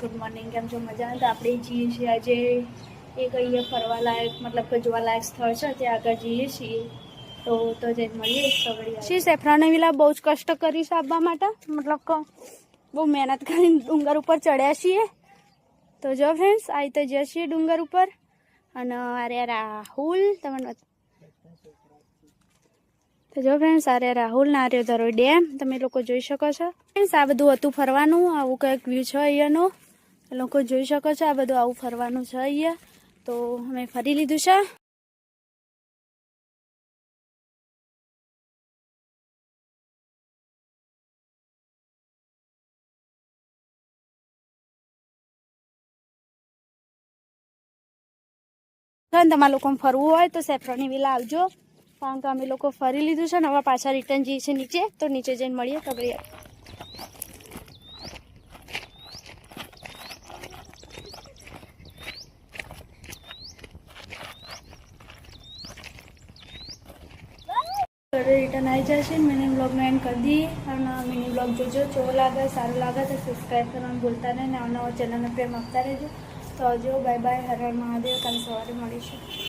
Good morning, કેમ છો? મજામાં? તો આપણે જઈએ છીએ આજે એક અહીંયા ફરવાલાયક મતલબ કે જોવાલાયક સ્થળ છે, ત્યાં આગળ જઈએ છીએ. તો જઈને મળીએ. શ્રી સેફ્રાને વિલા બહુ જ કષ્ટ કરીશ આવવા માટે, મતલબ કે બહુ મહેનત કરીને ડુંગર ઉપર ચડ્યા છીએ. તો જો ફ્રેન્ડ્સ, આવી તો જઈએ છીએ ડુંગર ઉપર. અને અરે રાહુલ તમને તો જો ફ્રેન્ડ્સ, અરે રાહુલ ના આર્યો ધરો ડેમ તમે લોકો જોઈ શકો છો. ફ્રેન્ડ્સ, આ બધું હતું ફરવાનું. આવું કંઈક વ્યૂ છે અહીંયાનો, લોકો જોઈ શકો છો. આ બધું આવું ફરવાનું છે અહીંયા. તો અમે ફરી લીધું છે. તમારા લોકો ફરવું હોય તો સેફ્રોની વિલા આવજો, કારણ કે અમે લોકો ફરી લીધું છે ને હવે પાછા રિટર્ન જઈએ છીએ નીચે. તો નીચે જઈને મળીએ. કબડ્ડી રિટર્ન આવી જશે. મિની બ્લોગનો એન્ડ કરી દઈએ. અને મિની બ્લોગ જોજો, કેવો લાગે, સારું લાગે તો સબસ્ક્રાઈબ કરવાનું ભૂલતા નહીં. નવા ચેનલને પ્રેમ આપતા રહેજો. તો હજુ બાય બાય, હર હર મહાદેવ. કાલે સવારે મળીશું.